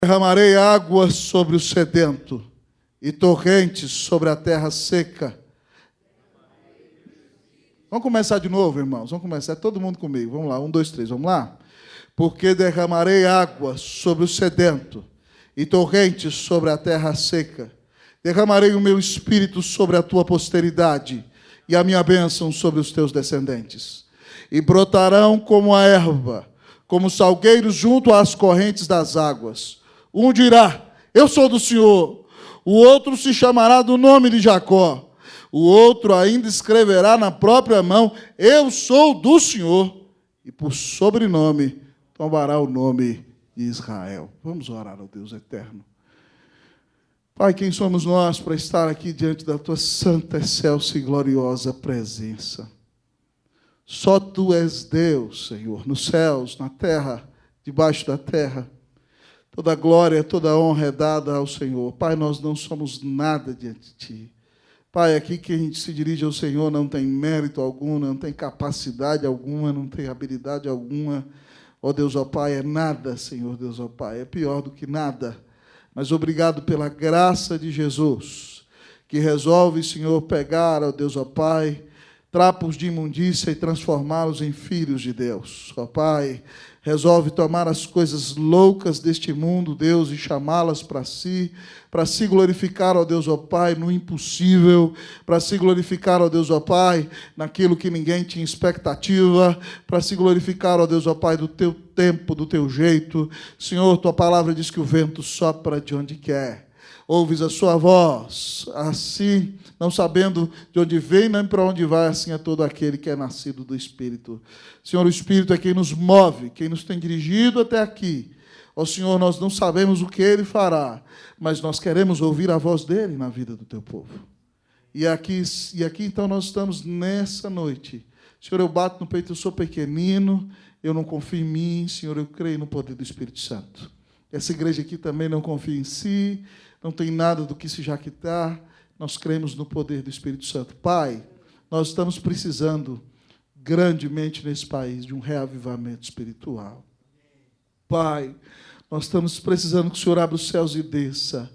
Derramarei água sobre o sedento e torrentes sobre a terra seca. Vamos começar de novo, irmãos. Vamos começar todo mundo comigo. Vamos lá, 1, 2, 3, vamos lá? Porque derramarei água sobre o sedento e torrentes sobre a terra seca. Derramarei o meu espírito sobre a tua posteridade e a minha bênção sobre os teus descendentes. E brotarão como a erva, como salgueiros junto às correntes das águas. Um dirá, eu sou do Senhor. O outro se chamará do nome de Jacó. O outro ainda escreverá na própria mão, eu sou do Senhor. E por sobrenome tomará o nome de Israel. Vamos orar ao Deus eterno. Pai, quem somos nós para estar aqui diante da tua santa, excelsa e gloriosa presença? Só tu és Deus, Senhor, nos céus, na terra, debaixo da terra. Toda glória, toda honra é dada ao Senhor. Pai, nós não somos nada diante de ti. Pai, aqui quem se dirige ao Senhor não tem mérito algum, não tem capacidade alguma, não tem habilidade alguma. Ó Deus, ó Pai, é nada, Senhor Deus, ó Pai, é pior do que nada. Mas obrigado pela graça de Jesus, que resolve, Senhor, pegar, ó Deus, ó Pai, trapos de imundícia e transformá-los em filhos de Deus. Ó Pai, resolve tomar as coisas loucas deste mundo, Deus, e chamá-las para si glorificar, ó Deus, ó Pai, no impossível, para se glorificar, ó Deus, ó Pai, naquilo que ninguém tinha expectativa, para se glorificar, ó Deus, ó Pai, do teu tempo, do teu jeito. Senhor, tua palavra diz que o vento sopra de onde quer. Ouves a sua voz, assim, não sabendo de onde vem nem para onde vai, assim é todo aquele que é nascido do Espírito. Senhor, o Espírito é quem nos move, quem nos tem dirigido até aqui. Ó Senhor, nós não sabemos o que Ele fará, mas nós queremos ouvir a voz dEle na vida do Teu povo. E aqui então, nós estamos nessa noite. Senhor, eu bato no peito, eu sou pequenino, eu não confio em mim, Senhor, eu creio no poder do Espírito Santo. Essa igreja aqui também não confia em si, não tem nada do que se jactar, nós cremos no poder do Espírito Santo. Pai, nós estamos precisando grandemente nesse país de um reavivamento espiritual. Pai, nós estamos precisando que o Senhor abra os céus e desça,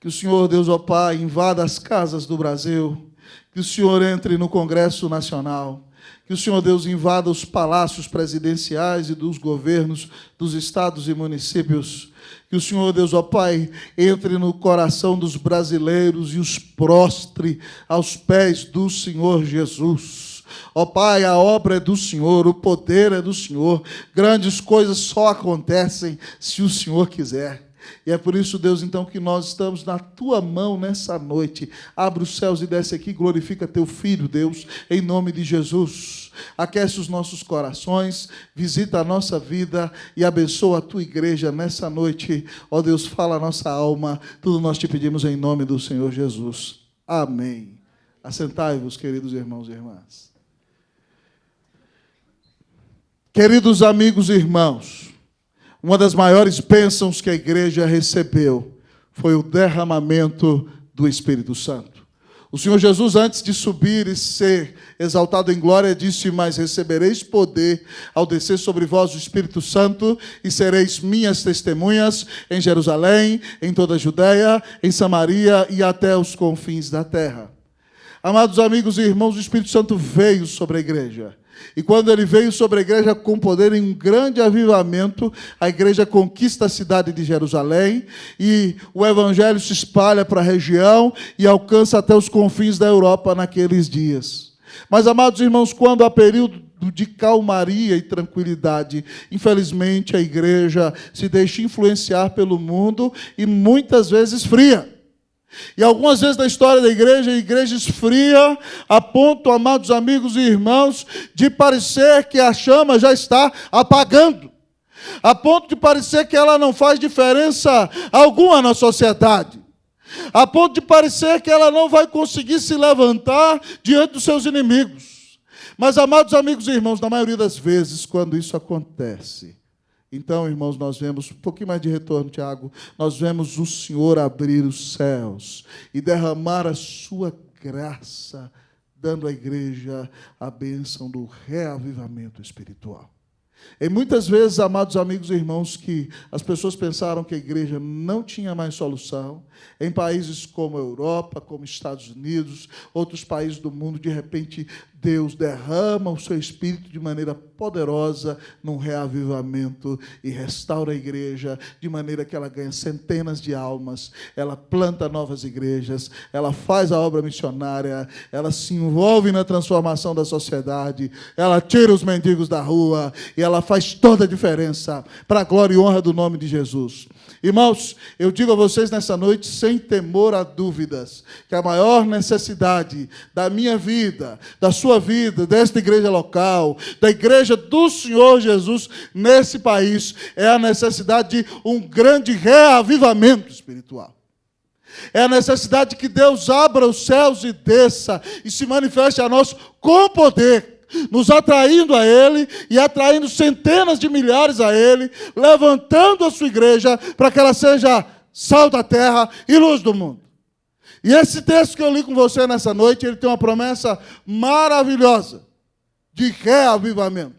que o Senhor, Deus, ó Pai, invada as casas do Brasil, que o Senhor entre no Congresso Nacional, que o Senhor, Deus, invada os palácios presidenciais e dos governos dos estados e municípios. Que o Senhor, Deus, ó Pai, entre no coração dos brasileiros e os prostre aos pés do Senhor Jesus. Ó Pai, a obra é do Senhor, o poder é do Senhor. Grandes coisas só acontecem se o Senhor quiser. E é por isso, Deus, então, que nós estamos na Tua mão nessa noite. Abre os céus e desce aqui, glorifica Teu Filho, Deus, em nome de Jesus. Aquece os nossos corações, visita a nossa vida e abençoa a Tua igreja nessa noite. Ó Deus, fala a nossa alma, tudo nós te pedimos em nome do Senhor Jesus. Amém. Assentai-vos, queridos irmãos e irmãs. Queridos amigos e irmãos, uma das maiores bênçãos que a igreja recebeu foi o derramamento do Espírito Santo. O Senhor Jesus, antes de subir e ser exaltado em glória, disse, mas recebereis poder ao descer sobre vós o Espírito Santo e sereis minhas testemunhas em Jerusalém, em toda a Judeia, em Samaria e até os confins da terra. Amados amigos e irmãos, o Espírito Santo veio sobre a igreja. E quando ele veio sobre a igreja com poder em um grande avivamento, a igreja conquista a cidade de Jerusalém e o evangelho se espalha para a região e alcança até os confins da Europa naqueles dias. Mas, amados irmãos, quando há período de calmaria e tranquilidade, infelizmente a igreja se deixa influenciar pelo mundo e muitas vezes esfria. E algumas vezes na história da igreja, a igreja esfria a ponto, amados amigos e irmãos, de parecer que a chama já está apagando. A ponto de parecer que ela não faz diferença alguma na sociedade. A ponto de parecer que ela não vai conseguir se levantar diante dos seus inimigos. Mas, amados amigos e irmãos, na maioria das vezes, quando isso acontece, então, irmãos, nós vemos, um pouquinho mais de retorno, Tiago, nós vemos o Senhor abrir os céus e derramar a sua graça, dando à igreja a bênção do reavivamento espiritual. E muitas vezes, amados amigos e irmãos, que as pessoas pensaram que a igreja não tinha mais solução. Em países como a Europa, como Estados Unidos, outros países do mundo, de repente, Deus derrama o seu Espírito de maneira poderosa num reavivamento e restaura a igreja de maneira que ela ganha centenas de almas, ela planta novas igrejas, ela faz a obra missionária, ela se envolve na transformação da sociedade, ela tira os mendigos da rua e ela faz toda a diferença para a glória e honra do nome de Jesus. Irmãos, eu digo a vocês nessa noite, sem temor a dúvidas, que a maior necessidade da minha vida, da sua vida, desta igreja local, da igreja do Senhor Jesus nesse país, é a necessidade de um grande reavivamento espiritual. É a necessidade que Deus abra os céus e desça e se manifeste a nós com poder, nos atraindo a Ele e atraindo centenas de milhares a Ele, levantando a sua igreja para que ela seja sal da terra e luz do mundo. E esse texto que eu li com você nessa noite, ele tem uma promessa maravilhosa de reavivamento.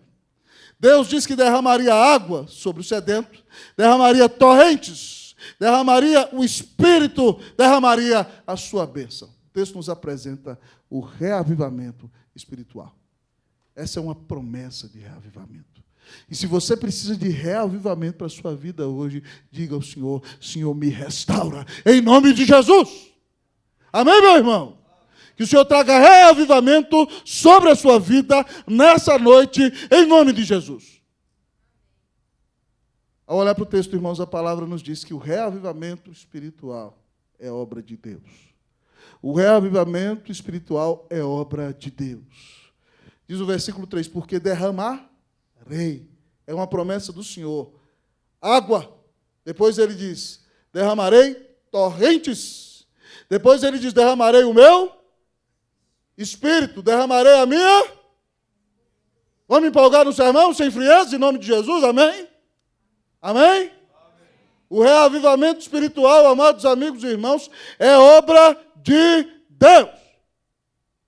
Deus disse que derramaria água sobre o sedento, derramaria torrentes, derramaria o Espírito, derramaria a sua bênção. O texto nos apresenta o reavivamento espiritual. Essa é uma promessa de reavivamento. E se você precisa de reavivamento para a sua vida hoje, diga ao Senhor, Senhor, me restaura, em nome de Jesus. Amém, meu irmão? Que o Senhor traga reavivamento sobre a sua vida nessa noite, em nome de Jesus. Ao olhar para o texto, irmãos, a palavra nos diz que o reavivamento espiritual é obra de Deus. O reavivamento espiritual é obra de Deus. Diz o versículo 3, porque derramarei, é uma promessa do Senhor, água. Depois ele diz, derramarei torrentes. Depois ele diz, derramarei o meu Espírito, derramarei a minha. Vamos empolgar no sermão, sem frieza, em nome de Jesus, amém? Amém? Amém? O reavivamento espiritual, amados amigos e irmãos, é obra de Deus.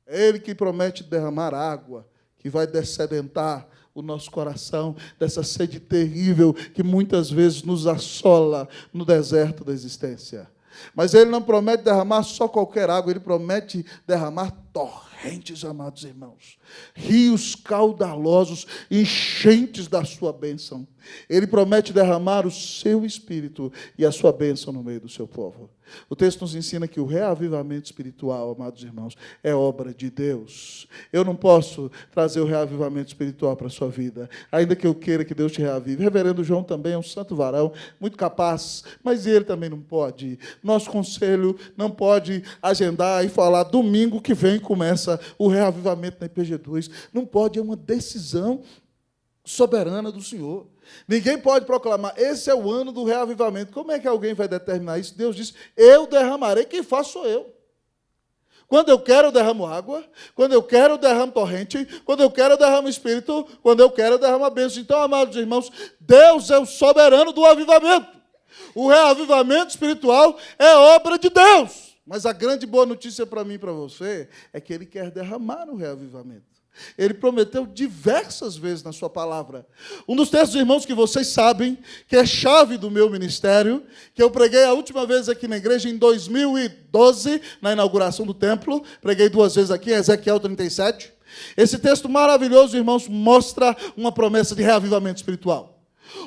É Ele que promete derramar água, que vai dessedentar o nosso coração dessa sede terrível que muitas vezes nos assola no deserto da existência. Mas Ele não promete derramar só qualquer água, Ele promete derramar torrentes, amados irmãos. Rios caudalosos, enchentes da sua bênção. Ele promete derramar o seu Espírito e a sua bênção no meio do seu povo. O texto nos ensina que o reavivamento espiritual, amados irmãos, é obra de Deus. Eu não posso trazer o reavivamento espiritual para a sua vida, ainda que eu queira que Deus te reavive. Reverendo João também é um santo varão, muito capaz, mas ele também não pode. Nosso conselho não pode agendar e falar, domingo que vem começa o reavivamento na IPG2. Não pode, é uma decisão soberana do Senhor. Ninguém pode proclamar, esse é o ano do reavivamento. Como é que alguém vai determinar isso? Deus diz, eu derramarei, quem faz sou eu. Quando eu quero, eu derramo água. Quando eu quero, eu derramo torrente. Quando eu quero, eu derramo Espírito. Quando eu quero, eu derramo a bênção. Então, amados irmãos, Deus é o soberano do avivamento. O reavivamento espiritual é obra de Deus. Mas a grande boa notícia para mim e para você é que Ele quer derramar o reavivamento. Ele prometeu diversas vezes na sua palavra. Um dos textos, irmãos, que vocês sabem, que é chave do meu ministério, que eu preguei a última vez aqui na igreja em 2012, na inauguração do templo. Preguei 2 vezes aqui, Ezequiel 37. Esse texto maravilhoso, irmãos, mostra uma promessa de reavivamento espiritual.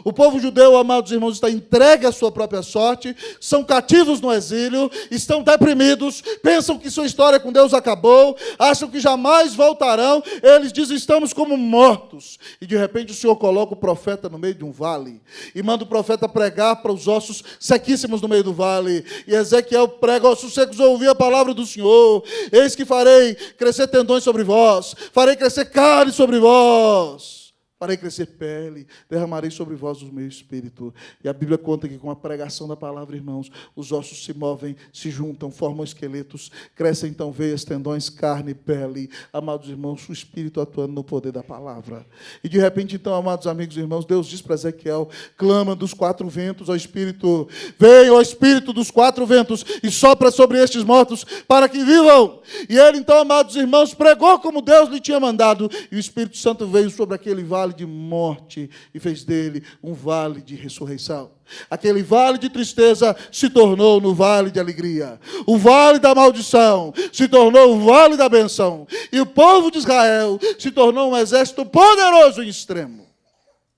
O povo judeu, amados irmãos, está entregue à sua própria sorte, são cativos no exílio, estão deprimidos, pensam que sua história com Deus acabou, acham que jamais voltarão, eles dizem, estamos como mortos. E de repente o Senhor coloca o profeta no meio de um vale, e manda o profeta pregar para os ossos sequíssimos no meio do vale, e Ezequiel prega, ossos secos, ouvi a palavra do Senhor, eis que farei crescer tendões sobre vós, farei crescer carne sobre vós. Farei crescer pele, derramarei sobre vós o meu Espírito. E a Bíblia conta que com a pregação da palavra, irmãos, os ossos se movem, se juntam, formam esqueletos, crescem então veias, tendões, carne e pele. Amados irmãos, o Espírito atuando no poder da palavra. E de repente, então, amados amigos e irmãos, Deus diz para Ezequiel, clama dos 4 ventos ao Espírito, venha ao Espírito dos 4 ventos e sopra sobre estes mortos para que vivam. E ele então, amados irmãos, pregou como Deus lhe tinha mandado, e o Espírito Santo veio sobre aquele vale vale de morte e fez dele um vale de ressurreição. Aquele vale de tristeza se tornou no vale de alegria. O vale da maldição se tornou o vale da benção. E o povo de Israel se tornou um exército poderoso em extremo.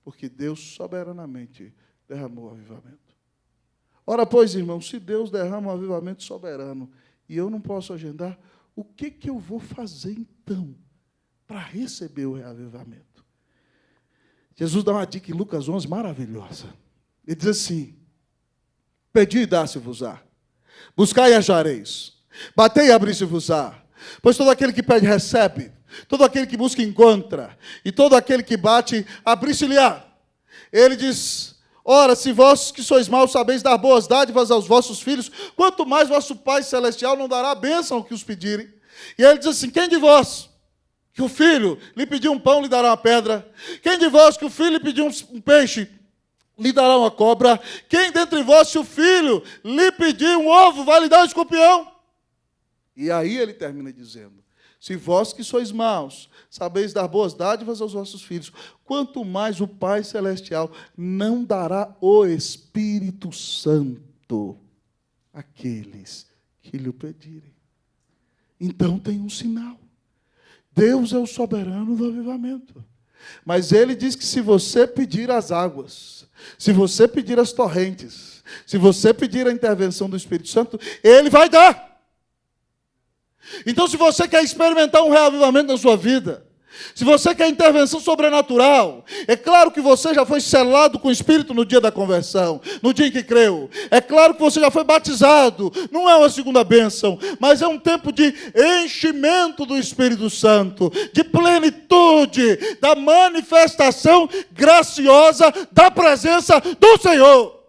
Porque Deus soberanamente derramou o avivamento. Ora, pois, irmãos, se Deus derrama um avivamento soberano e eu não posso agendar, o que eu vou fazer então para receber o reavivamento? Jesus dá uma dica em Lucas 11 maravilhosa. Ele diz assim: pedi e dá-se-vos-á, buscai e achareis, batei e abri-se-vos-á, pois todo aquele que pede recebe, todo aquele que busca encontra, e todo aquele que bate abri-se-lhe-á. Ele diz: ora, se vós que sois maus sabeis dar boas dádivas aos vossos filhos, quanto mais vosso Pai Celestial não dará bênção ao que os pedirem. E ele diz assim: quem de vós que o filho lhe pediu um pão, lhe dará uma pedra? Quem de vós que o filho lhe pediu um peixe, lhe dará uma cobra? Quem dentre vós, se o filho lhe pedir um ovo, vai lhe dar um escorpião? E aí ele termina dizendo: se vós que sois maus sabeis dar boas dádivas aos vossos filhos, quanto mais o Pai Celestial não dará o Espírito Santo àqueles que lhe o pedirem. Então tem um sinal. Deus é o soberano do avivamento. Mas ele diz que se você pedir as águas, se você pedir as torrentes, se você pedir a intervenção do Espírito Santo, ele vai dar. Então, se você quer experimentar um reavivamento na sua vida, se você quer intervenção sobrenatural, é claro que você já foi selado com o Espírito no dia da conversão, no dia em que creu. É claro que você já foi batizado, não é uma segunda bênção, mas é um tempo de enchimento do Espírito Santo, de plenitude, da manifestação graciosa da presença do Senhor,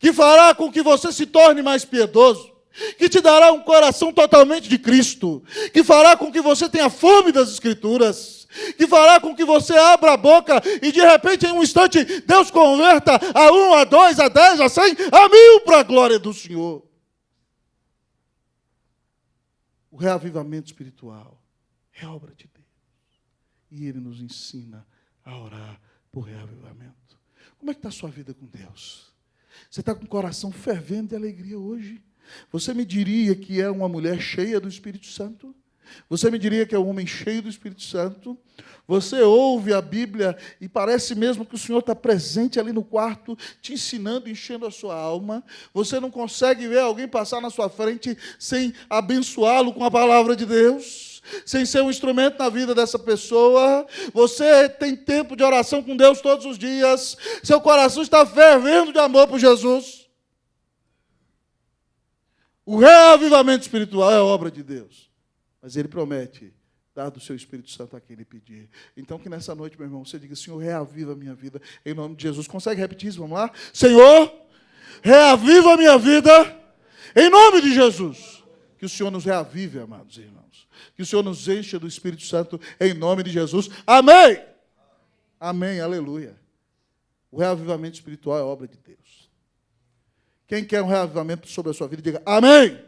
que fará com que você se torne mais piedoso, que te dará um coração totalmente de Cristo, que fará com que você tenha fome das Escrituras, que fará com que você abra a boca e de repente em um instante Deus converta a 1, a 2, a 10, a 100, a 1000 para a glória do Senhor. O reavivamento espiritual é obra de Deus e Ele nos ensina a orar por reavivamento. Como é que está a sua vida com Deus? Você está com o coração fervendo de alegria hoje? Você me diria que é uma mulher cheia do Espírito Santo? Você me diria que é um homem cheio do Espírito Santo? Você ouve a Bíblia e parece mesmo que o Senhor está presente ali no quarto, te ensinando, enchendo a sua alma. Você não consegue ver alguém passar na sua frente sem abençoá-lo com a palavra de Deus, sem ser um instrumento na vida dessa pessoa. Você tem tempo de oração com Deus todos os dias. Seu coração está fervendo de amor por Jesus. O reavivamento espiritual é obra de Deus. Mas Ele promete dar do seu Espírito Santo a quem Ele pedir. Então que nessa noite, meu irmão, você diga: Senhor, reaviva a minha vida, em nome de Jesus. Consegue repetir isso? Vamos lá? Senhor, reaviva a minha vida, em nome de Jesus. Que o Senhor nos reavive, amados irmãos. Que o Senhor nos encha do Espírito Santo, em nome de Jesus. Amém! Amém, aleluia. O reavivamento espiritual é obra de Deus. Quem quer um reavivamento sobre a sua vida, diga amém. Amém.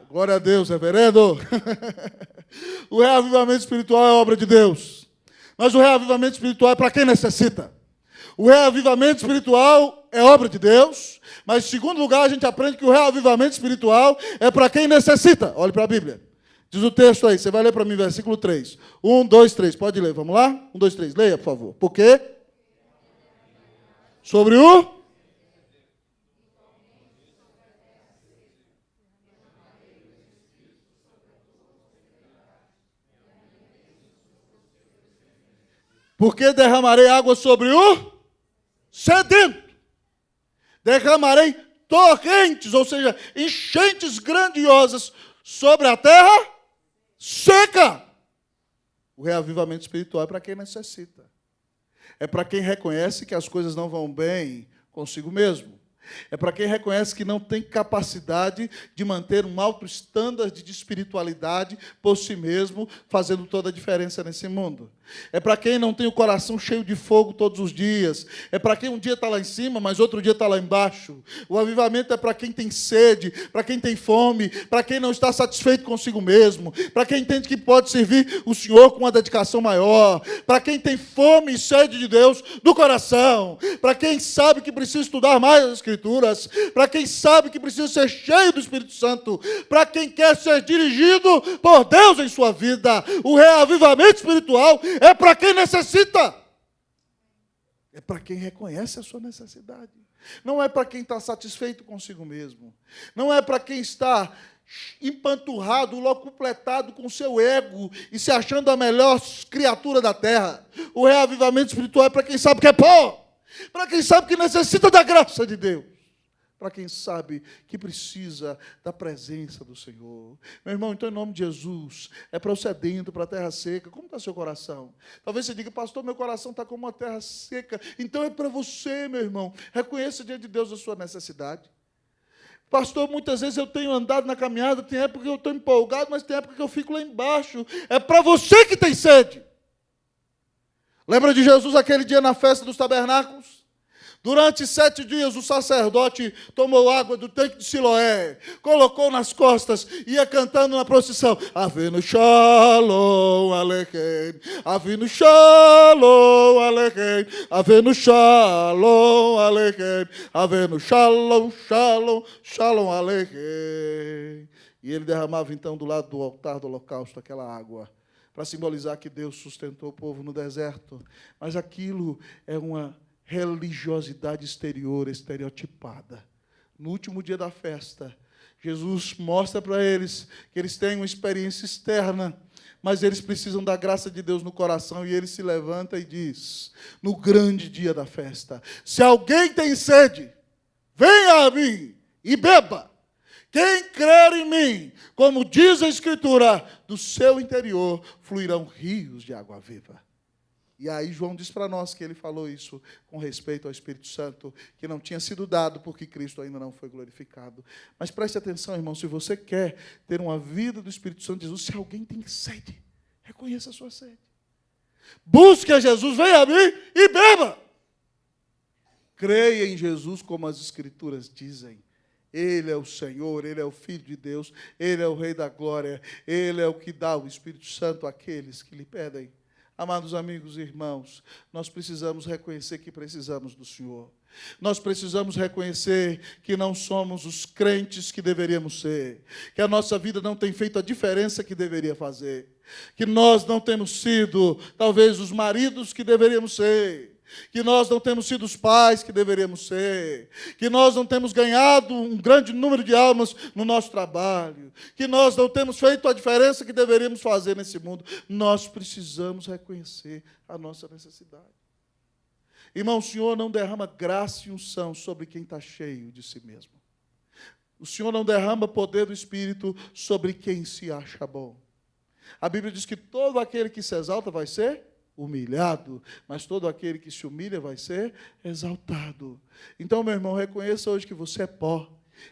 Glória a Deus, reverendo. O reavivamento espiritual é obra de Deus. Mas o reavivamento espiritual é para quem necessita. O reavivamento espiritual é obra de Deus. Mas, em segundo lugar, a gente aprende que o reavivamento espiritual é para quem necessita. Olhe para a Bíblia. Diz o texto aí, você vai ler para mim, versículo 3. 1, 2, 3, pode ler, vamos lá? 1, 2, 3, leia, por favor. Por quê? Sobre o... Porque derramarei água sobre o sedento. Derramarei torrentes, ou seja, enchentes grandiosas sobre a terra seca. O reavivamento espiritual é para quem necessita. É para quem reconhece que as coisas não vão bem consigo mesmo. É para quem reconhece que não tem capacidade de manter um alto estándar de espiritualidade por si mesmo, fazendo toda a diferença nesse mundo. É para quem não tem o coração cheio de fogo todos os dias. É para quem um dia está lá em cima, mas outro dia está lá embaixo. O avivamento é para quem tem sede, para quem tem fome, para quem não está satisfeito consigo mesmo, para quem entende que pode servir o Senhor com uma dedicação maior, para quem tem fome e sede de Deus do coração, para quem sabe que precisa estudar mais as Escrituras, para quem sabe que precisa ser cheio do Espírito Santo, para quem quer ser dirigido por Deus em sua vida. O reavivamento espiritual é para quem necessita. É para quem reconhece a sua necessidade. Não é para quem está satisfeito consigo mesmo. Não é para quem está empanturrado, locupletado com seu ego e se achando a melhor criatura da terra. O reavivamento espiritual é para quem sabe que é pó. Para quem sabe que necessita da graça de Deus. Para quem sabe que precisa da presença do Senhor. Meu irmão, então, em nome de Jesus, é para o sedento, para a terra seca. Como está seu coração? Talvez você diga, pastor, meu coração está como uma terra seca. Então é para você, meu irmão. Reconheça diante de Deus a sua necessidade. Pastor, muitas vezes eu tenho andado na caminhada, tem época que eu estou empolgado, mas tem época que eu fico lá embaixo. É para você que tem sede. Lembra de Jesus aquele dia na festa dos tabernáculos? Durante 7 dias o sacerdote tomou água do tanque de Siloé, colocou nas costas, ia cantando na procissão, Avinu Shalom Aleichem, Avinu Shalom Aleichem, Avinu Shalom Aleichem, Avinu Shalom, Shalom, Shalom Aleichem. E ele derramava então do lado do altar do holocausto aquela água, para simbolizar que Deus sustentou o povo no deserto. Mas aquilo é uma religiosidade exterior, estereotipada. No último dia da festa, Jesus mostra para eles que eles têm uma experiência externa, mas eles precisam da graça de Deus no coração, e ele se levanta e diz, no grande dia da festa, se alguém tem sede, venha a mim e beba. Quem crer em mim, como diz a Escritura, do seu interior fluirão rios de água viva. E aí João diz para nós que ele falou isso com respeito ao Espírito Santo, que não tinha sido dado porque Cristo ainda não foi glorificado. Mas preste atenção, irmão, se você quer ter uma vida do Espírito Santo de Jesus, se alguém tem sede, reconheça a sua sede. Busque a Jesus, venha a mim e beba. Creia em Jesus como as Escrituras dizem. Ele é o Senhor, Ele é o Filho de Deus, Ele é o Rei da Glória, Ele é o que dá o Espírito Santo àqueles que lhe pedem. Amados amigos e irmãos, nós precisamos reconhecer que precisamos do Senhor. Nós precisamos reconhecer que não somos os crentes que deveríamos ser, que a nossa vida não tem feito a diferença que deveria fazer, que nós não temos sido, talvez, os maridos que deveríamos ser, que nós não temos sido os pais que deveríamos ser, que nós não temos ganhado um grande número de almas no nosso trabalho, que nós não temos feito a diferença que deveríamos fazer nesse mundo. Nós precisamos reconhecer a nossa necessidade. Irmão, o Senhor não derrama graça e unção sobre quem está cheio de si mesmo. O Senhor não derrama poder do Espírito sobre quem se acha bom. A Bíblia diz que todo aquele que se exalta vai ser humilhado, mas todo aquele que se humilha vai ser exaltado. Então, meu irmão, reconheça hoje que você é pó,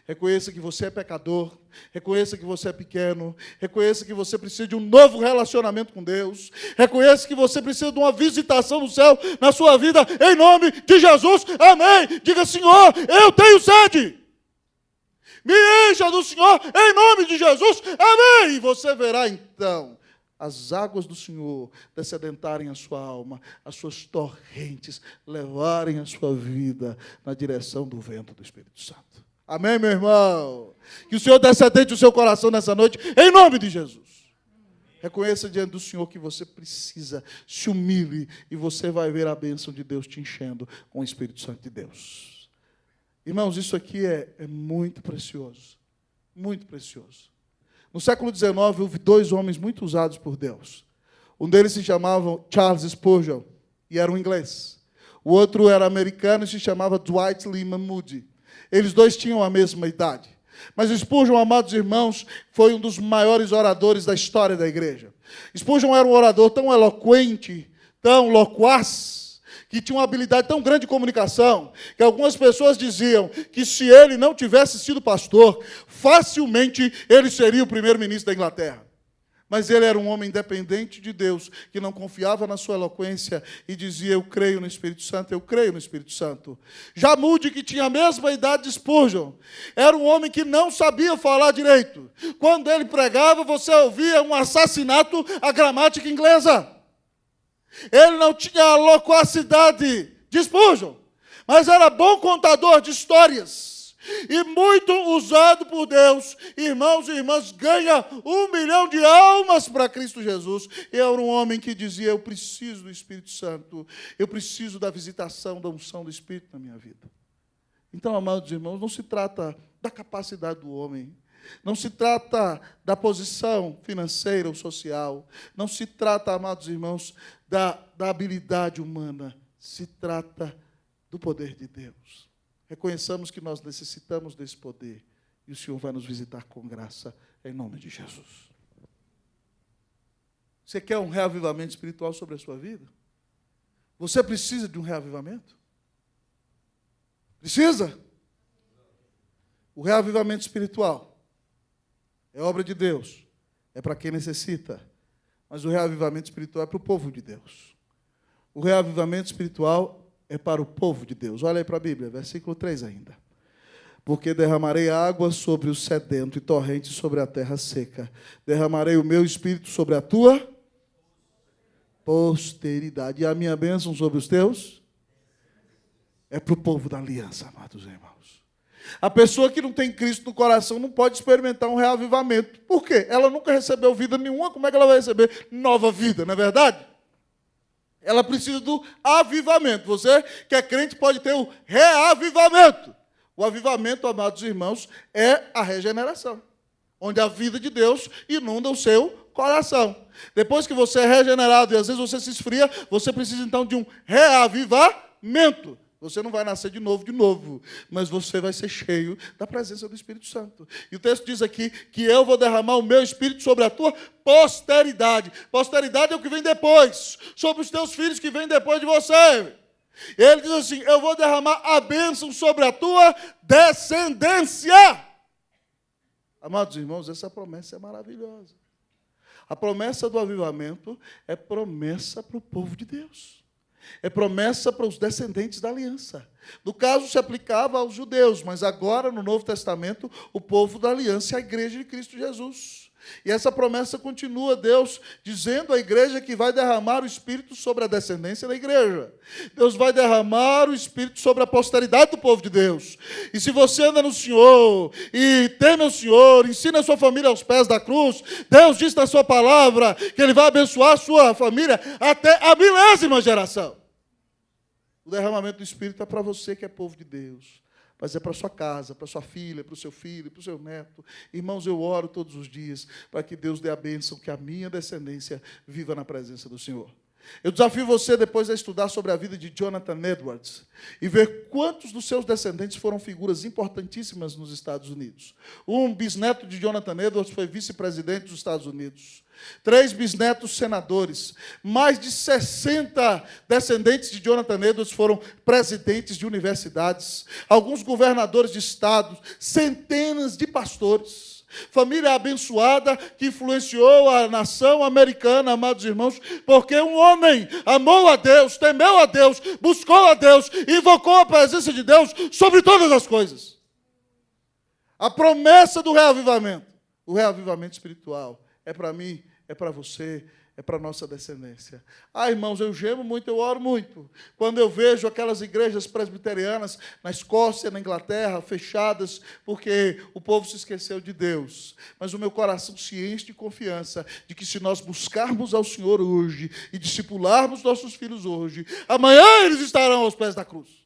reconheça que você é pecador, reconheça que você é pequeno, reconheça que você precisa de um novo relacionamento com Deus, reconheça que você precisa de uma visitação do céu na sua vida, em nome de Jesus, amém. Diga, Senhor, eu tenho sede, me encha do Senhor, em nome de Jesus, amém. E você verá então as águas do Senhor descedentarem a sua alma, as suas torrentes levarem a sua vida na direção do vento do Espírito Santo. Amém, meu irmão? Que o Senhor descedente o seu coração nessa noite, em nome de Jesus. Reconheça diante do Senhor que você precisa, se humilhe, e você vai ver a bênção de Deus te enchendo com o Espírito Santo de Deus. Irmãos, isso aqui é muito precioso, muito precioso. No século XIX, houve 2 homens muito usados por Deus. Um deles se chamava Charles Spurgeon, e era um inglês. O outro era americano e se chamava Dwight Lyman Moody. Eles 2 tinham a mesma idade. Mas Spurgeon, amados irmãos, foi um dos maiores oradores da história da igreja. Spurgeon era um orador tão eloquente, tão loquaz, que tinha uma habilidade tão grande de comunicação, que algumas pessoas diziam que se ele não tivesse sido pastor, facilmente ele seria o primeiro-ministro da Inglaterra. Mas ele era um homem independente de Deus, que não confiava na sua eloquência e dizia, eu creio no Espírito Santo, eu creio no Espírito Santo. Já Moody, que tinha a mesma idade de Spurgeon, era um homem que não sabia falar direito. Quando ele pregava, você ouvia um assassinato à gramática inglesa. Ele não tinha a loquacidade de Spurgeon, mas era bom contador de histórias. E muito usado por Deus. Irmãos e irmãs, ganha 1 milhão de almas para Cristo Jesus. E era um homem que dizia, eu preciso do Espírito Santo. Eu preciso da visitação, da unção do Espírito na minha vida. Então, amados irmãos, não se trata da capacidade do homem. Não se trata da posição financeira ou social. Não se trata, amados irmãos, da habilidade humana. Se trata do poder de Deus. Reconheçamos que nós necessitamos desse poder. E o Senhor vai nos visitar com graça, em nome de Jesus. Você quer um reavivamento espiritual sobre a sua vida? Você precisa de um reavivamento? Precisa? O reavivamento espiritual é obra de Deus. É para quem necessita. Mas o reavivamento espiritual é para o povo de Deus. O reavivamento espiritual é para o povo de Deus. Olha aí para a Bíblia, versículo 3 ainda. Porque derramarei água sobre o sedento e torrentes sobre a terra seca. Derramarei o meu espírito sobre a tua posteridade. E a minha bênção sobre os teus? É para o povo da aliança, amados irmãos. A pessoa que não tem Cristo no coração não pode experimentar um reavivamento. Por quê? Ela nunca recebeu vida nenhuma. Como é que ela vai receber nova vida, não é verdade? Ela precisa do avivamento. Você que é crente pode ter o reavivamento. O avivamento, amados irmãos, é a regeneração, onde a vida de Deus inunda o seu coração. Depois que você é regenerado e às vezes você se esfria, você precisa então de um reavivamento. Você não vai nascer de novo, mas você vai ser cheio da presença do Espírito Santo. E o texto diz aqui que eu vou derramar o meu Espírito sobre a tua posteridade. Posteridade é o que vem depois, sobre os teus filhos que vêm depois de você. Ele diz assim, eu vou derramar a bênção sobre a tua descendência. Amados irmãos, essa promessa é maravilhosa. A promessa do avivamento é promessa para o povo de Deus. É promessa para os descendentes da aliança. No caso, se aplicava aos judeus, mas agora, no Novo Testamento, o povo da aliança é a igreja de Cristo Jesus. E essa promessa continua, Deus dizendo à igreja que vai derramar o Espírito sobre a descendência da igreja. Deus vai derramar o Espírito sobre a posteridade do povo de Deus. E se você anda no Senhor, e teme o Senhor, ensina a sua família aos pés da cruz, Deus diz na sua palavra que Ele vai abençoar a sua família até a 1000ª geração. O derramamento do Espírito é para você que é povo de Deus. Mas é para a sua casa, para a sua filha, para o seu filho, para o seu neto. Irmãos, eu oro todos os dias para que Deus dê a bênção, que a minha descendência viva na presença do Senhor. Eu desafio você depois a estudar sobre a vida de Jonathan Edwards e ver quantos dos seus descendentes foram figuras importantíssimas nos Estados Unidos. Um bisneto de Jonathan Edwards foi vice-presidente dos Estados Unidos. 3 bisnetos senadores. Mais de 60 descendentes de Jonathan Edwards foram presidentes de universidades. Alguns governadores de estados. Centenas de pastores. Família abençoada que influenciou a nação americana, amados irmãos, porque um homem amou a Deus, temeu a Deus, buscou a Deus, invocou a presença de Deus sobre todas as coisas. A promessa do reavivamento, o reavivamento espiritual, é para mim, é para você, é para a nossa descendência. Irmãos, eu gemo muito, eu oro muito. Quando eu vejo aquelas igrejas presbiterianas na Escócia, na Inglaterra, fechadas, porque o povo se esqueceu de Deus. Mas o meu coração se enche de confiança de que se nós buscarmos ao Senhor hoje e discipularmos nossos filhos hoje, amanhã eles estarão aos pés da cruz.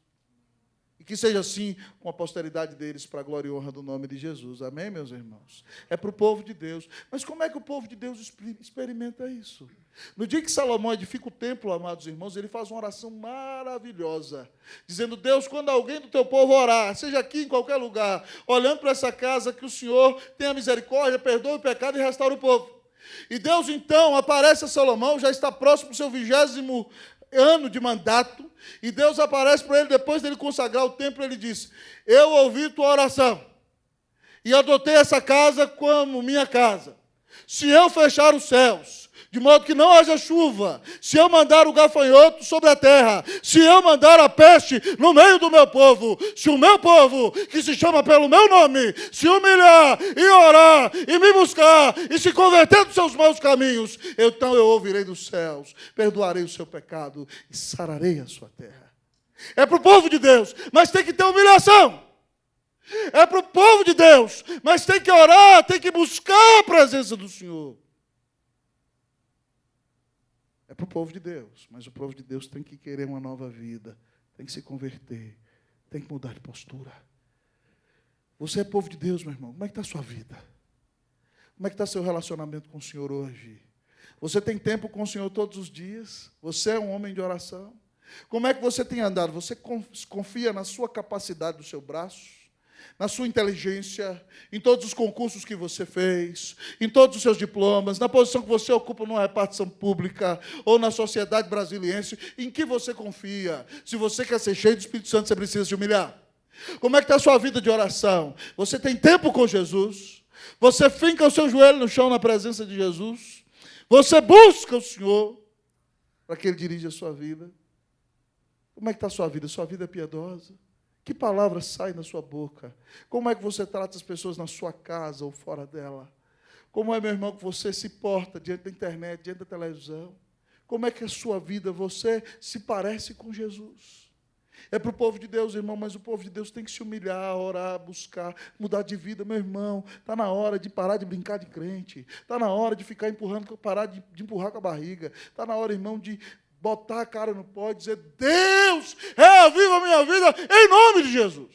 Que seja assim com a posteridade deles, para a glória e honra do nome de Jesus. Amém, meus irmãos? É para o povo de Deus. Mas como é que o povo de Deus experimenta isso? No dia que Salomão edifica o templo, amados irmãos, ele faz uma oração maravilhosa, dizendo, Deus, quando alguém do teu povo orar, seja aqui em qualquer lugar, olhando para essa casa, que o Senhor tenha misericórdia, perdoe o pecado e restaure o povo. E Deus, então, aparece a Salomão, já está próximo do seu 20º ano de mandato, e Deus aparece para ele, depois dele consagrar o templo, ele disse, eu ouvi tua oração, e adotei essa casa como minha casa. Se eu fechar os céus, de modo que não haja chuva, se eu mandar o gafanhoto sobre a terra, se eu mandar a peste no meio do meu povo, se o meu povo, que se chama pelo meu nome, se humilhar e orar e me buscar e se converter dos seus maus caminhos, então eu ouvirei dos céus, perdoarei o seu pecado e sararei a sua terra. É para o povo de Deus, mas tem que ter humilhação. É para o povo de Deus, mas tem que orar, tem que buscar a presença do Senhor. É para o povo de Deus, mas o povo de Deus tem que querer uma nova vida, tem que se converter, tem que mudar de postura. Você é povo de Deus, meu irmão, como é que está a sua vida? Como é que está seu relacionamento com o Senhor hoje? Você tem tempo com o Senhor todos os dias? Você é um homem de oração? Como é que você tem andado? Você confia na sua capacidade do seu braço? Na sua inteligência, em todos os concursos que você fez, em todos os seus diplomas, na posição que você ocupa numa repartição pública ou na sociedade brasiliense, em que você confia? Se você quer ser cheio do Espírito Santo, você precisa se humilhar. Como é que está a sua vida de oração? Você tem tempo com Jesus? Você finca o seu joelho no chão na presença de Jesus? Você busca o Senhor para que Ele dirija a sua vida? Como é que está a sua vida? Sua vida é piedosa? Que palavras saem da sua boca? Como é que você trata as pessoas na sua casa ou fora dela? Como é, meu irmão, que você se porta diante da internet, diante da televisão? Como é que a sua vida, você se parece com Jesus? É para o povo de Deus, irmão, mas o povo de Deus tem que se humilhar, orar, buscar, mudar de vida. Meu irmão, está na hora de parar de brincar de crente. Está na hora de ficar empurrando, parar de empurrar com a barriga. Está na hora, irmão, de botar a cara no pó e dizer: Deus, reaviva a minha vida em nome de Jesus.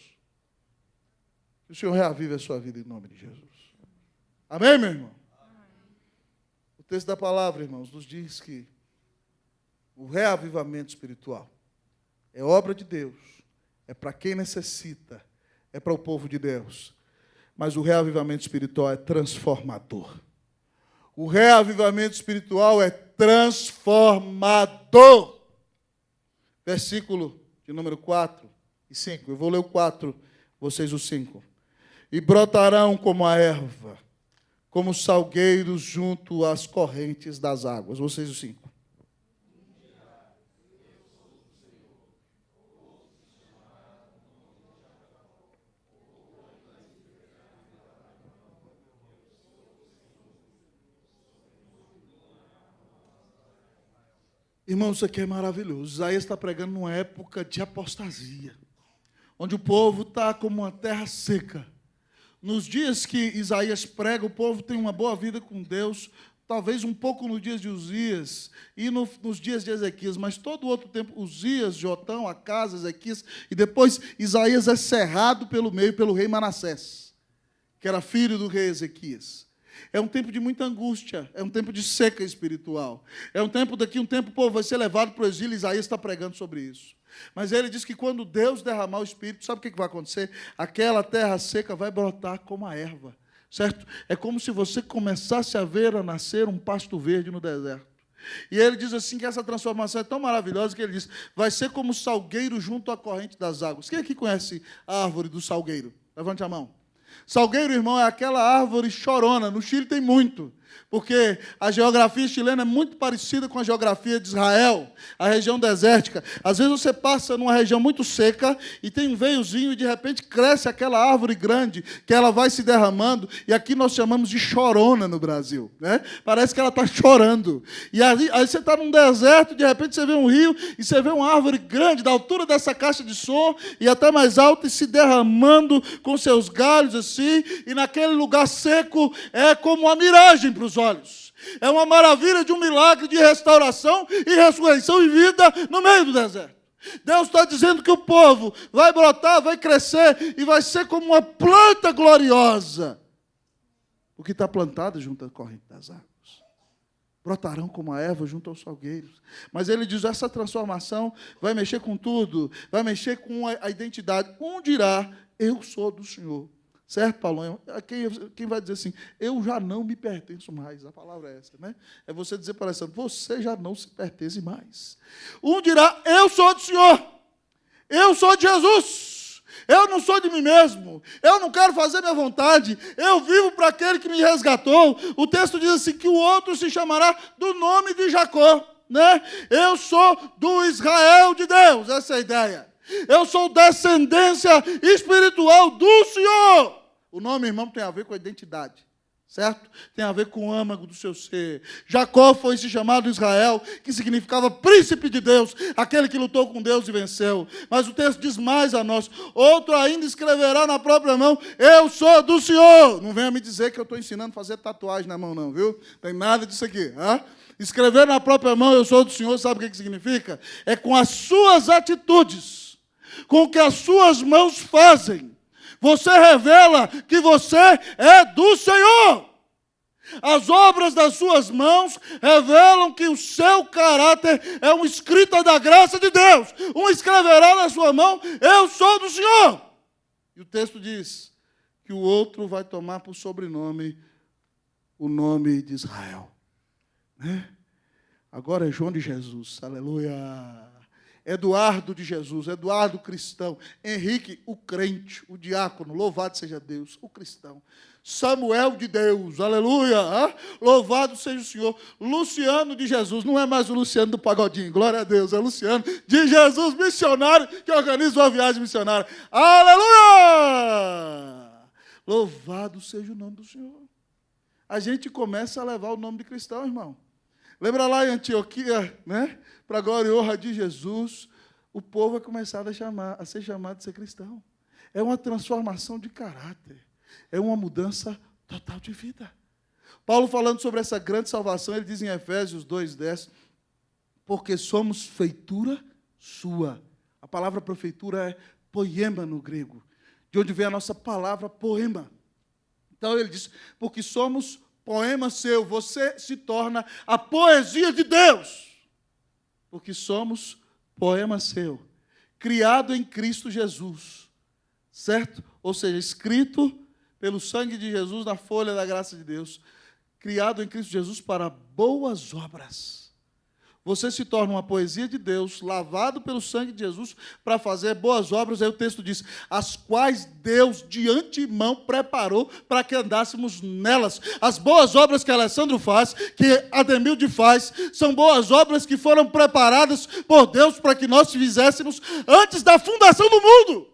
Que o Senhor reavive a sua vida em nome de Jesus. Amém, meu irmão? O texto da palavra, irmãos, nos diz que o reavivamento espiritual é obra de Deus, é para quem necessita, é para o povo de Deus. Mas o reavivamento espiritual é transformador. O reavivamento espiritual é transformador. Versículo de número 4 e 5. Eu vou ler o 4, vocês o 5. E brotarão como a erva, como salgueiros junto às correntes das águas. Vocês o 5. Irmão, isso aqui é maravilhoso. Isaías está pregando numa época de apostasia, onde o povo está como uma terra seca. Nos dias que Isaías prega, o povo tem uma boa vida com Deus, talvez um pouco nos dias de Uzias e nos dias de Ezequias, mas todo o outro tempo, Uzias, Jotão, Acas, Ezequias, e depois Isaías é cerrado pelo meio pelo rei Manassés, que era filho do rei Ezequias. É um tempo de muita angústia, é um tempo de seca espiritual. É um tempo, daqui um tempo o povo vai ser levado para o exílio, Isaías está pregando sobre isso. Mas ele diz que quando Deus derramar o Espírito, sabe o que vai acontecer? Aquela terra seca vai brotar como a erva, certo? É como se você começasse a ver a nascer um pasto verde no deserto. E ele diz assim que essa transformação é tão maravilhosa que ele diz: vai ser como salgueiro junto à corrente das águas. Quem aqui conhece a árvore do salgueiro? Levante a mão. Salgueiro, irmão, é aquela árvore chorona. No Chile tem muito, porque a geografia chilena é muito parecida com a geografia de Israel, a região desértica. Às vezes você passa numa região muito seca e tem um veiozinho e de repente cresce aquela árvore grande que ela vai se derramando, e aqui nós chamamos de chorona no Brasil, né? Parece que ela está chorando. E aí você está num deserto, de repente você vê um rio e você vê uma árvore grande, da altura dessa caixa de som e até mais alta, e se derramando com seus galhos assim, e naquele lugar seco é como uma miragem para os olhos. É uma maravilha de um milagre de restauração e ressurreição e vida no meio do deserto. Deus está dizendo que o povo vai brotar, vai crescer e vai ser como uma planta gloriosa, porque está plantada junto à corrente das águas. Brotarão como a erva junto aos salgueiros. Mas ele diz: essa transformação vai mexer com tudo, vai mexer com a identidade. Um dirá: eu sou do Senhor. Certo, Paulo? Quem vai dizer assim: eu já não me pertenço mais? A palavra é essa, né? É você dizer para essa: você já não se pertence mais. Um dirá: eu sou do Senhor, eu sou de Jesus, Eu não sou de mim mesmo. Eu não quero fazer minha vontade. Eu vivo para aquele que me resgatou. O texto diz assim, que o outro se chamará do nome de Jacó. Né? Eu sou do Israel de Deus. Essa é a ideia. Eu sou descendência espiritual do Senhor. O nome, irmão, tem a ver com a identidade. Certo? Tem a ver com o âmago do seu ser. Jacó foi se chamado Israel, que significava príncipe de Deus, aquele que lutou com Deus e venceu. Mas o texto diz mais a nós. Outro ainda escreverá na própria mão, eu sou do Senhor. Não venha me dizer que eu estou ensinando a fazer tatuagem na mão, não, viu? Não tem nada disso aqui. Hein? Escrever na própria mão, eu sou do Senhor, sabe o que significa? É com as suas atitudes, com o que as suas mãos fazem. Você revela que você é do Senhor. As obras das suas mãos revelam que o seu caráter é uma escrita da graça de Deus. Um escreverá na sua mão, eu sou do Senhor. E o texto diz que o outro vai tomar por sobrenome o nome de Israel. Né? Agora é João de Jesus, aleluia. Eduardo de Jesus, Eduardo cristão, Henrique o crente, o diácono, louvado seja Deus, o cristão, Samuel de Deus, aleluia, louvado seja o Senhor, Luciano de Jesus, não é mais o Luciano do Pagodinho, glória a Deus, é o Luciano de Jesus, missionário, que organiza uma viagem missionária, aleluia, louvado seja o nome do Senhor. A gente começa a levar o nome de cristão, irmão. Lembra lá em Antioquia, né? Para a glória e honra de Jesus, o povo é começado a ser chamado de ser cristão. É uma transformação de caráter. É uma mudança total de vida. Paulo, falando sobre essa grande salvação, ele diz em Efésios 2:10, porque somos feitura sua. A palavra para feitura é poema no grego, de onde vem a nossa palavra poema. Então ele diz, porque somos poema seu, você se torna a poesia de Deus. Porque somos poema seu, criado em Cristo Jesus, certo? Ou seja, escrito pelo sangue de Jesus na folha da graça de Deus, criado em Cristo Jesus para boas obras. Você se torna uma poesia de Deus, lavado pelo sangue de Jesus, para fazer boas obras. Aí o texto diz, as quais Deus de antemão preparou para que andássemos nelas. As boas obras que Alessandro faz, que Ademilde faz, são boas obras que foram preparadas por Deus para que nós fizéssemos antes da fundação do mundo.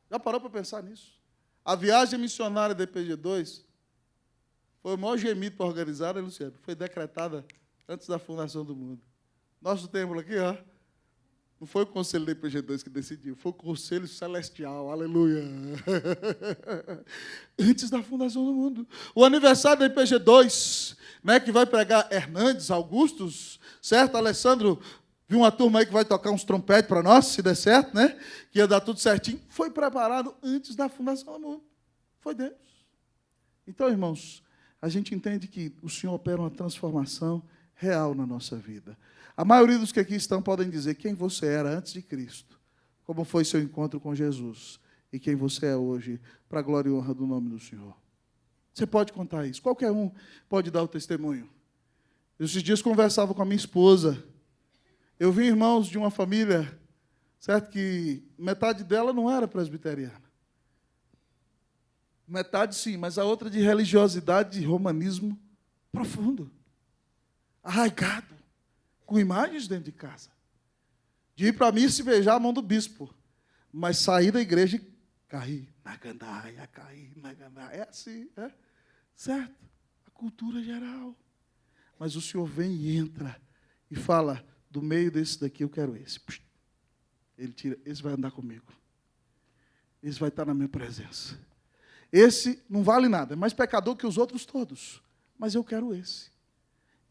Já parou para pensar nisso? A viagem missionária da EPG2 foi o maior gemido para organizar, né, Luciano? Foi decretada antes da fundação do mundo. Nosso templo aqui, ó, não foi o conselho da IPG2 que decidiu, foi o conselho celestial, aleluia. Antes da fundação do mundo. O aniversário da IPG2, né, que vai pregar Hernandes, Augustos, certo? Alessandro, viu uma turma aí que vai tocar uns trompetes para nós, se der certo, né? Que ia dar tudo certinho. Foi preparado antes da fundação do mundo. Foi Deus. Então, irmãos, a gente entende que o Senhor opera uma transformação real na nossa vida. A maioria dos que aqui estão podem dizer quem você era antes de Cristo, como foi seu encontro com Jesus, e quem você é hoje, para a glória e honra do nome do Senhor. Você pode contar isso. Qualquer um pode dar o testemunho. Esses dias conversava com a minha esposa. Eu vi irmãos de uma família, certo, que metade dela não era presbiteriana. Metade sim, mas a outra de religiosidade, de romanismo profundo. Arraigado, com imagens dentro de casa. De ir para a missa e beijar a mão do bispo. Mas sair da igreja e cair na gandaia, cair na gandaia. É assim, é? Certo? A cultura geral. Mas o Senhor vem e entra e fala, do meio desse daqui eu quero esse. Ele tira, esse vai andar comigo. Esse vai estar na minha presença. Esse não vale nada, é mais pecador que os outros todos. Mas eu quero esse.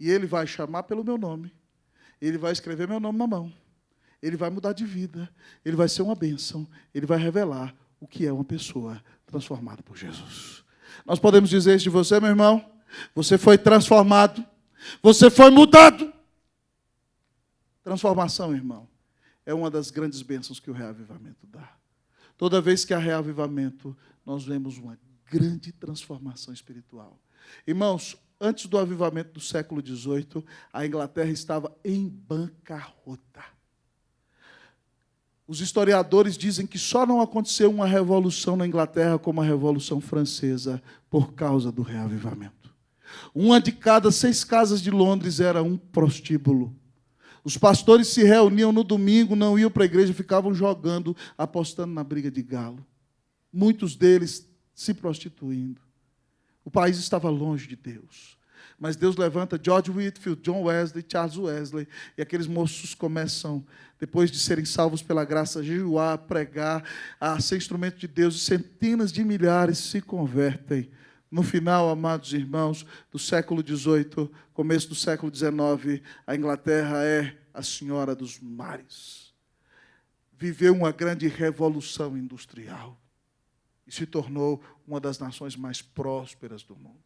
E ele vai chamar pelo meu nome. Ele vai escrever meu nome na mão. Ele vai mudar de vida. Ele vai ser uma bênção. Ele vai revelar o que é uma pessoa transformada por Jesus. Nós podemos dizer isso de você, meu irmão? Você foi transformado. Você foi mudado. Transformação, irmão, é uma das grandes bênçãos que o reavivamento dá. Toda vez que há reavivamento, nós vemos uma grande transformação espiritual. Irmãos, antes do avivamento do século XVIII, a Inglaterra estava em bancarrota. Os historiadores dizem que só não aconteceu uma revolução na Inglaterra como a Revolução Francesa por causa do reavivamento. Uma de cada 6 casas de Londres era um prostíbulo. Os pastores se reuniam no domingo, não iam para a igreja, ficavam jogando, apostando na briga de galo. Muitos deles se prostituindo. O país estava longe de Deus. Mas Deus levanta George Whitefield, John Wesley, Charles Wesley, e aqueles moços começam, depois de serem salvos pela graça, a jejuar, a pregar, a ser instrumento de Deus, e centenas de milhares se convertem. No final, amados irmãos, do século XVIII, começo do século XIX, a Inglaterra é a senhora dos mares. Viveu uma grande revolução industrial e se tornou uma das nações mais prósperas do mundo,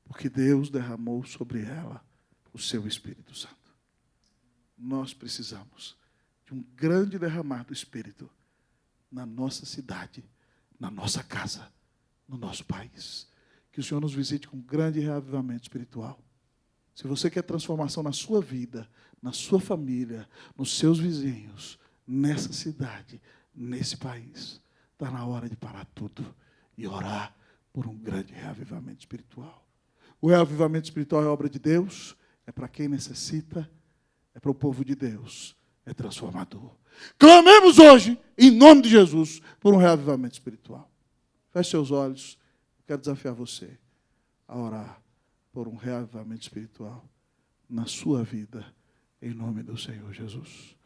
porque Deus derramou sobre ela o seu Espírito Santo. Nós precisamos de um grande derramar do Espírito na nossa cidade, na nossa casa, no nosso país. Que o Senhor nos visite com um grande reavivamento espiritual. Se você quer transformação na sua vida, na sua família, nos seus vizinhos, nessa cidade, nesse país, está na hora de parar tudo e orar por um grande reavivamento espiritual. O reavivamento espiritual é obra de Deus, é para quem necessita, é para o povo de Deus, é transformador. Clamemos hoje, em nome de Jesus, por um reavivamento espiritual. Feche seus olhos. Quero desafiar você a orar por um reavivamento espiritual na sua vida, em nome do Senhor Jesus.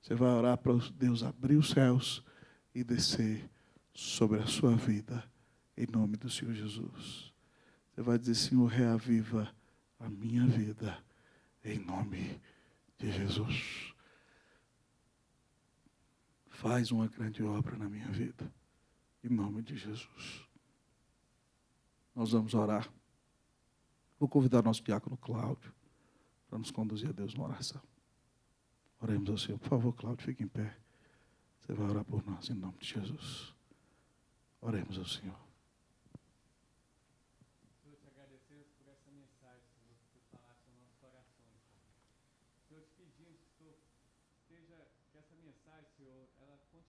Você vai orar para Deus abrir os céus e descer sobre a sua vida, em nome do Senhor Jesus. Você vai dizer, Senhor, reaviva a minha vida, em nome de Jesus. Faz uma grande obra na minha vida, em nome de Jesus. Nós vamos orar. Vou convidar nosso diácono Cláudio para nos conduzir a Deus na oração. Oremos ao Senhor. Por favor, Cláudio, fique em pé. Você vai orar por nós em nome de Jesus. Oremos ao Senhor.